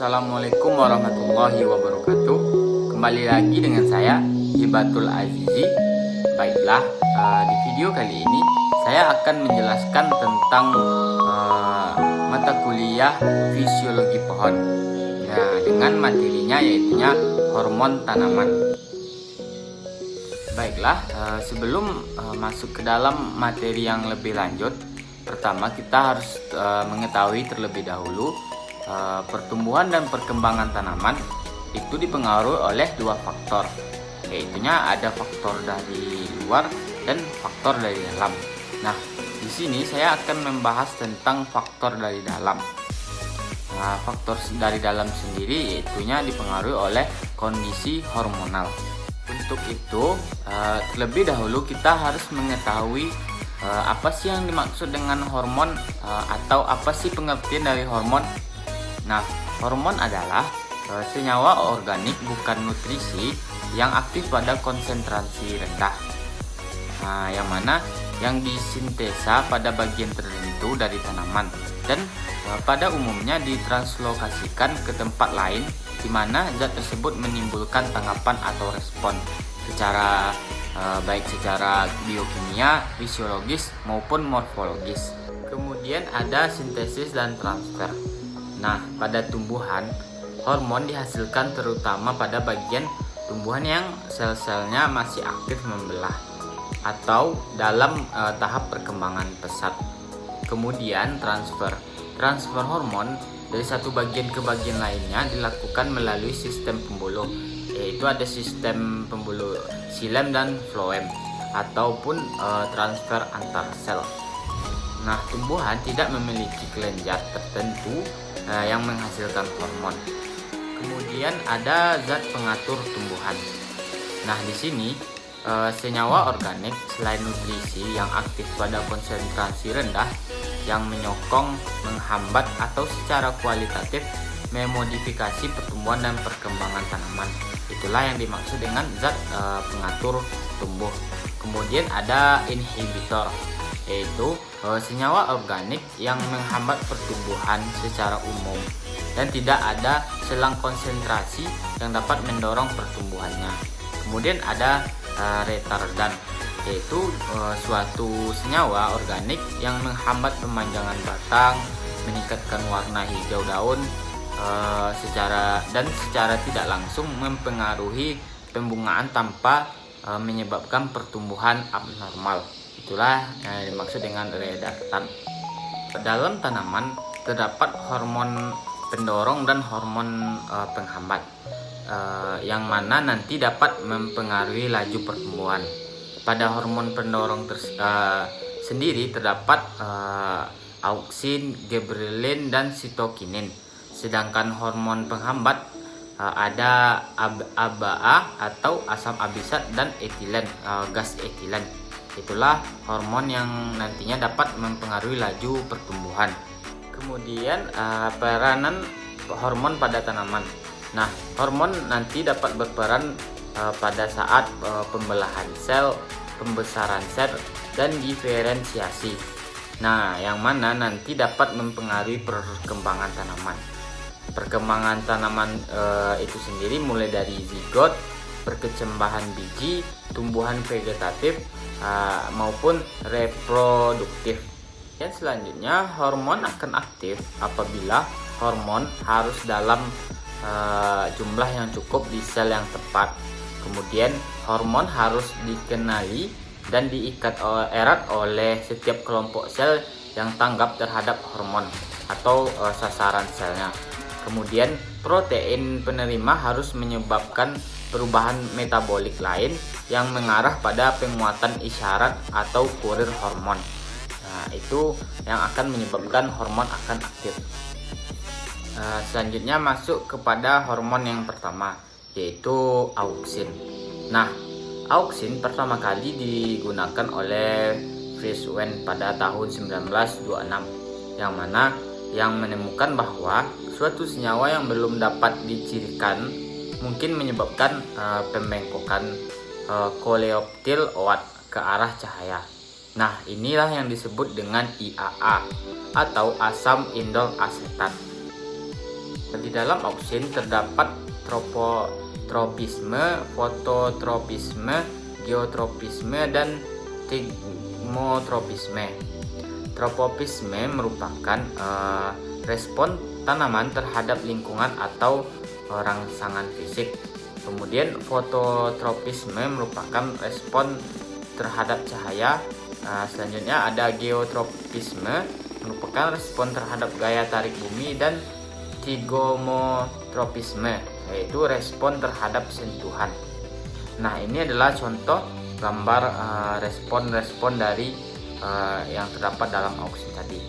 Assalamualaikum warahmatullahi wabarakatuh. Kembali lagi dengan saya Hibatul Azizi. Baiklah, di video kali ini saya akan menjelaskan tentang mata kuliah fisiologi pohon. Nah, dengan materinya yaitunya hormon tanaman. Baiklah, sebelum masuk ke dalam materi yang lebih lanjut, pertama kita harus mengetahui terlebih dahulu pertumbuhan dan perkembangan tanaman itu dipengaruhi oleh dua faktor, yaitunya ada faktor dari luar dan faktor dari dalam. Nah, di sini saya akan membahas tentang faktor dari dalam. Nah, faktor dari dalam sendiri yaitunya dipengaruhi oleh kondisi hormonal. Untuk itu, terlebih dahulu kita harus mengetahui apa sih yang dimaksud dengan hormon atau apa sih pengertian dari hormon. Nah, hormon adalah senyawa organik bukan nutrisi yang aktif pada konsentrasi rendah. Nah, yang mana yang disintesa pada bagian tertentu dari tanaman dan pada umumnya ditranslokasikan ke tempat lain di mana zat tersebut menimbulkan tanggapan atau respon secara baik secara biokimia, fisiologis maupun morfologis. Kemudian ada sintesis dan transfer. Nah, pada tumbuhan, hormon dihasilkan terutama pada bagian tumbuhan yang sel-selnya masih aktif membelah atau dalam tahap perkembangan pesat. Kemudian transfer hormon dari satu bagian ke bagian lainnya dilakukan melalui sistem pembuluh, yaitu ada sistem pembuluh xilem dan floem ataupun transfer antar sel. Nah, tumbuhan tidak memiliki kelenjar tertentu yang menghasilkan hormon. Kemudian ada zat pengatur tumbuhan. Nah, di sini senyawa organik selain nutrisi yang aktif pada konsentrasi rendah yang menyokong, menghambat atau secara kualitatif memodifikasi pertumbuhan dan perkembangan tanaman. Itulah yang dimaksud dengan zat pengatur tumbuh. Kemudian ada inhibitor, yaitu senyawa organik yang menghambat pertumbuhan secara umum dan tidak ada selang konsentrasi yang dapat mendorong pertumbuhannya. Kemudian ada retardan, yaitu suatu senyawa organik yang menghambat pemanjangan batang, meningkatkan warna hijau daun secara tidak langsung mempengaruhi pembungaan tanpa menyebabkan pertumbuhan abnormal. Itulah yang dimaksud dengan retardan. Dalam tanaman terdapat hormon pendorong dan hormon penghambat yang mana nanti dapat mempengaruhi laju pertumbuhan. Pada hormon pendorong sendiri terdapat auksin, giberelin, dan sitokinin. Sedangkan hormon penghambat ada ABA atau asam abisat dan etilen, gas etilen. Itulah hormon yang nantinya dapat mempengaruhi laju pertumbuhan. Kemudian peranan hormon pada tanaman. Nah, hormon nanti dapat berperan pada saat pembelahan sel, pembesaran sel, dan diferensiasi. Nah, yang mana nanti dapat mempengaruhi perkembangan tanaman. Perkembangan tanaman itu sendiri mulai dari zigot, perkecambahan biji, tumbuhan vegetatif, maupun reproduktif. Dan selanjutnya hormon akan aktif apabila hormon harus dalam jumlah yang cukup di sel yang tepat. Kemudian hormon harus dikenali dan diikat erat oleh setiap kelompok sel yang tanggap terhadap hormon atau sasaran selnya. Kemudian protein penerima harus menyebabkan perubahan metabolik lain yang mengarah pada penguatan isyarat atau kurir hormon. Nah, itu yang akan menyebabkan hormon akan aktif. Selanjutnya masuk kepada hormon yang pertama, yaitu auksin. Nah, auksin pertama kali digunakan oleh Frischwen pada tahun 1926, yang mana yang menemukan bahwa suatu senyawa yang belum dapat dicirikan mungkin menyebabkan pembengkokan koleoptil OAT ke arah cahaya. Nah, inilah yang disebut dengan IAA atau asam indol asetat. Di dalam auksin terdapat tropisme, fototropisme, geotropisme, dan tigmotropisme. Tropisme merupakan respon tanaman terhadap lingkungan atau rangsangan fisik. Kemudian fototropisme merupakan respon terhadap cahaya. Selanjutnya ada geotropisme, merupakan respon terhadap gaya tarik bumi, dan tigmotropisme, yaitu respon terhadap sentuhan. Nah, ini adalah contoh gambar respon-respon dari yang terdapat dalam auksin tadi.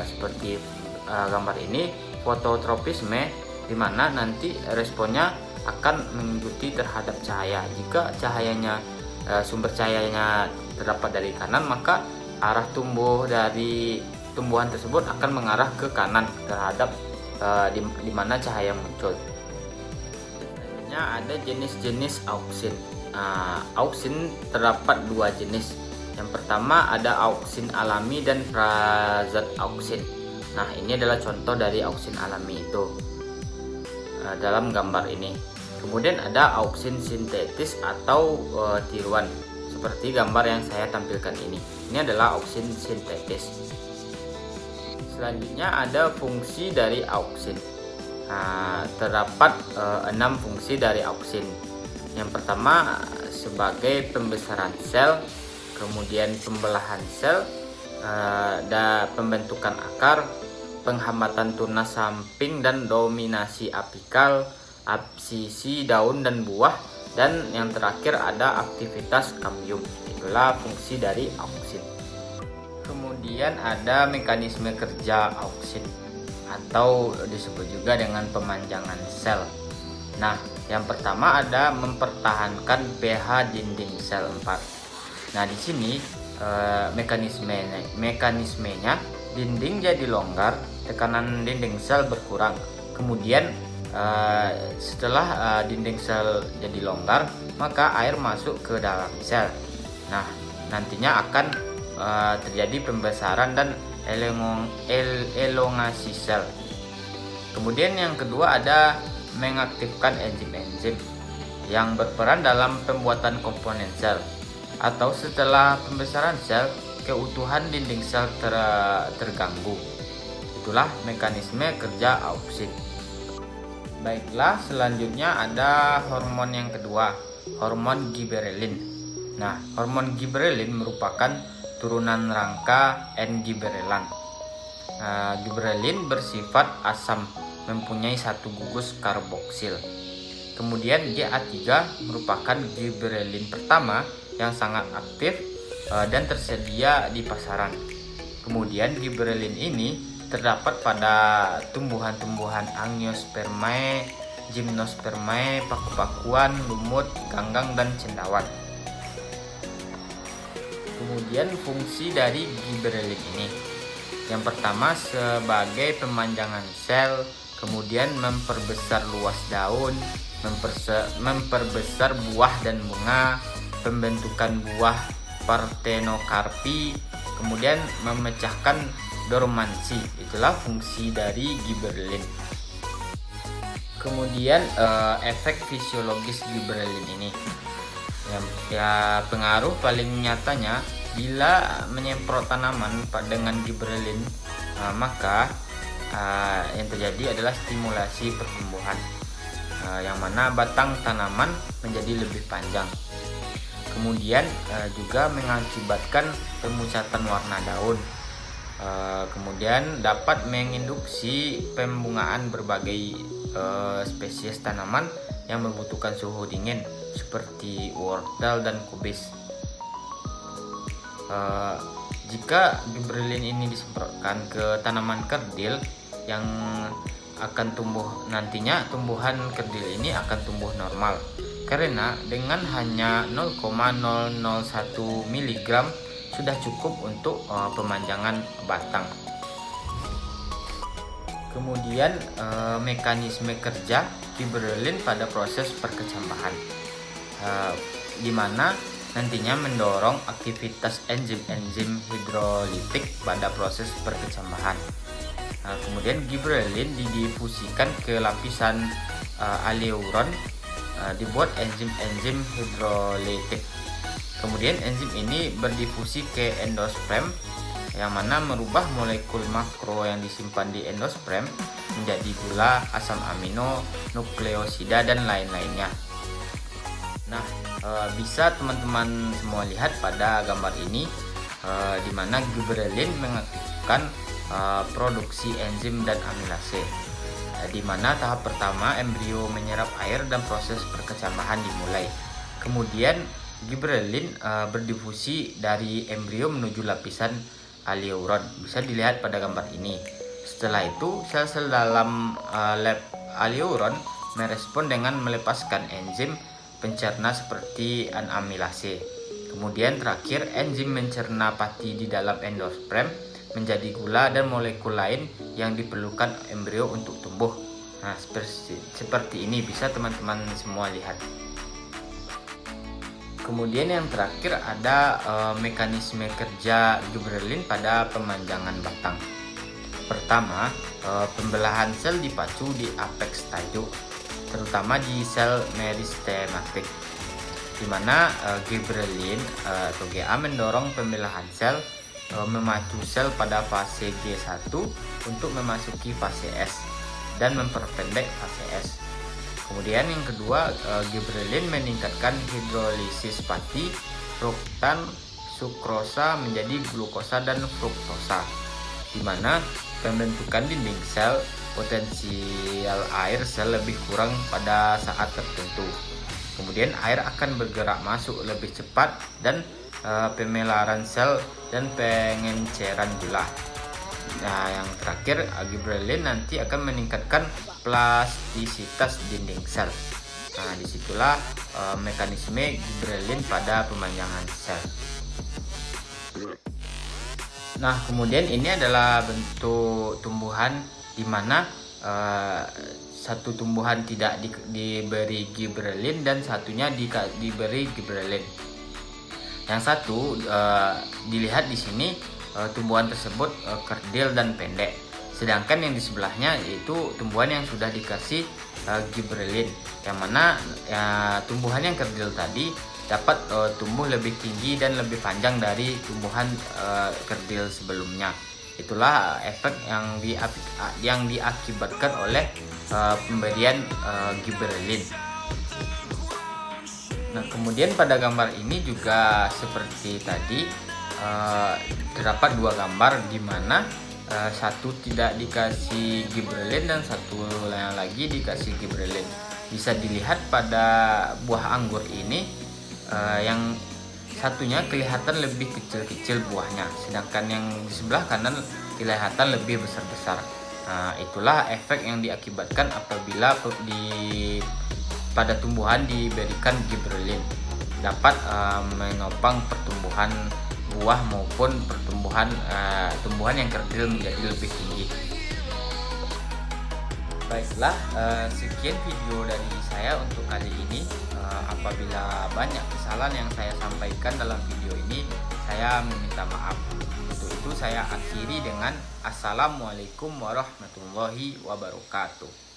Seperti gambar ini, fototropisme, di mana nanti responnya akan mengikuti terhadap cahaya. Jika cahayanya sumber cahayanya terdapat dari kanan, maka arah tumbuh dari tumbuhan tersebut akan mengarah ke kanan terhadap di mana cahaya muncul. Selanjutnya ada jenis-jenis auksin. Auksin terdapat dua jenis. Yang pertama ada auksin alami dan prazat auksin. Nah, ini adalah contoh dari auksin alami itu dalam gambar ini. Kemudian ada auksin sintetis atau tiruan, seperti gambar yang saya tampilkan ini. Ini adalah auksin sintetis. Selanjutnya ada fungsi dari auksin. Terdapat 6 fungsi dari auksin. Yang pertama sebagai pembesaran sel, kemudian pembelahan sel, dan pembentukan akar, penghambatan tunas samping dan dominasi apikal, absisi daun dan buah, dan yang terakhir ada aktivitas kambium. Itulah fungsi dari auksin. Kemudian ada mekanisme kerja auksin atau disebut juga dengan pemanjangan sel. Nah, yang pertama ada mempertahankan pH dinding sel 4. Nah, di sini mekanismenya dinding jadi longgar, tekanan dinding sel berkurang. Kemudian setelah dinding sel jadi longgar, maka air masuk ke dalam sel. Nah, nantinya akan terjadi pembesaran dan elongasi sel. Kemudian yang kedua ada mengaktifkan enzim-enzim yang berperan dalam pembuatan komponen sel. Atau setelah pembesaran sel, keutuhan dinding sel terganggu. Itulah mekanisme kerja auksin. Baiklah, selanjutnya ada hormon yang kedua, hormon giberelin. Nah, hormon giberelin merupakan turunan rangka N-giberelan. Giberelin bersifat asam, mempunyai satu gugus karboksil. Kemudian GA3 merupakan giberelin pertama yang sangat aktif dan tersedia di pasaran. Kemudian giberelin ini terdapat pada tumbuhan-tumbuhan Angiospermae, Gymnospermae, paku-pakuan, lumut, ganggang, dan cendawan. Kemudian fungsi dari giberelin ini, yang pertama sebagai pemanjangan sel, kemudian memperbesar luas daun, memperbesar buah dan bunga, pembentukan buah partenokarpi, kemudian memecahkan dormansi. Itulah fungsi dari giberelin. Kemudian efek fisiologis giberelin ini, pengaruh paling nyatanya bila menyemprot tanaman dengan giberelin, maka yang terjadi adalah stimulasi pertumbuhan, yang mana batang tanaman menjadi lebih panjang. Kemudian juga mengakibatkan pemusatan warna daun. Kemudian dapat menginduksi pembungaan berbagai spesies tanaman yang membutuhkan suhu dingin seperti wortel dan kubis. Jika giberelin ini disemprotkan ke tanaman kerdil yang akan tumbuh nantinya, tumbuhan kerdil ini akan tumbuh normal karena dengan hanya 0,001 mg sudah cukup untuk pemanjangan batang. Kemudian mekanisme kerja giberelin pada proses perkecambahan, di mana nantinya mendorong aktivitas enzim-enzim hidrolitik pada proses perkecambahan. Kemudian gibberellin didifusikan ke lapisan aleuron, dibuat enzim hidrolitik. Kemudian enzim ini berdifusi ke endosperm, yang mana merubah molekul makro yang disimpan di endosperm menjadi gula, asam amino, nukleosida, dan lain-lainnya. Nah, bisa teman-teman semua lihat pada gambar ini, di mana gibberellin mengaktifkan produksi enzim dan amilase, di mana tahap pertama embrio menyerap air dan proses perkecambahan dimulai. Kemudian gibberellin berdifusi dari embrio menuju lapisan aleuron, bisa dilihat pada gambar ini. Setelah itu sel-sel dalam lab aleuron merespon dengan melepaskan enzim pencerna seperti amilase. Kemudian terakhir enzim mencerna pati di dalam endosperm menjadi gula dan molekul lain yang diperlukan embrio untuk tumbuh. Nah, seperti ini bisa teman-teman semua lihat. Kemudian yang terakhir ada mekanisme kerja gibberellin pada pemanjangan batang. Pertama, pembelahan sel dipacu di apex tajuk, terutama di sel meristematik, di mana gibberellin atau GA mendorong pembelahan sel, memacu sel pada fase G1 untuk memasuki fase S dan memperpendek fase S. Kemudian yang kedua, gibberellin meningkatkan hidrolisis pati, fruktan, sukrosa menjadi glukosa dan fruktosa, di mana pembentukan dinding sel, potensial air sel lebih kurang pada saat tertentu. Kemudian air akan bergerak masuk lebih cepat dan pemelaran sel dan pengenceran gula. Nah, yang terakhir, gibberellin nanti akan meningkatkan plastisitas dinding sel. Nah, disitulah mekanisme gibberellin pada pemanjangan sel. Nah, kemudian ini adalah bentuk tumbuhan di mana satu tumbuhan tidak diberi gibberellin dan satunya diberi gibberellin. Yang satu dilihat di sini, tumbuhan tersebut kerdil dan pendek, sedangkan yang di sebelahnya yaitu tumbuhan yang sudah dikasih gibberellin, yang mana tumbuhan yang kerdil tadi dapat tumbuh lebih tinggi dan lebih panjang dari tumbuhan kerdil sebelumnya. Itulah efek yang diakibatkan oleh pemberian gibberellin. Nah, kemudian pada gambar ini juga seperti tadi, terdapat dua gambar di mana satu tidak dikasih gibberellin dan satu yang lagi dikasih gibberellin. Bisa dilihat pada buah anggur ini, yang satunya kelihatan lebih kecil-kecil buahnya, sedangkan yang di sebelah kanan kelihatan lebih besar-besar. Nah, itulah efek yang diakibatkan apabila pada tumbuhan diberikan gibberellin, dapat menopang pertumbuhan buah maupun tumbuhan yang kerdil menjadi lebih tinggi. Baiklah, sekian video dari saya untuk kali ini. Apabila banyak kesalahan yang saya sampaikan dalam video ini, saya meminta maaf. Untuk itu saya akhiri dengan Assalamualaikum warahmatullahi wabarakatuh.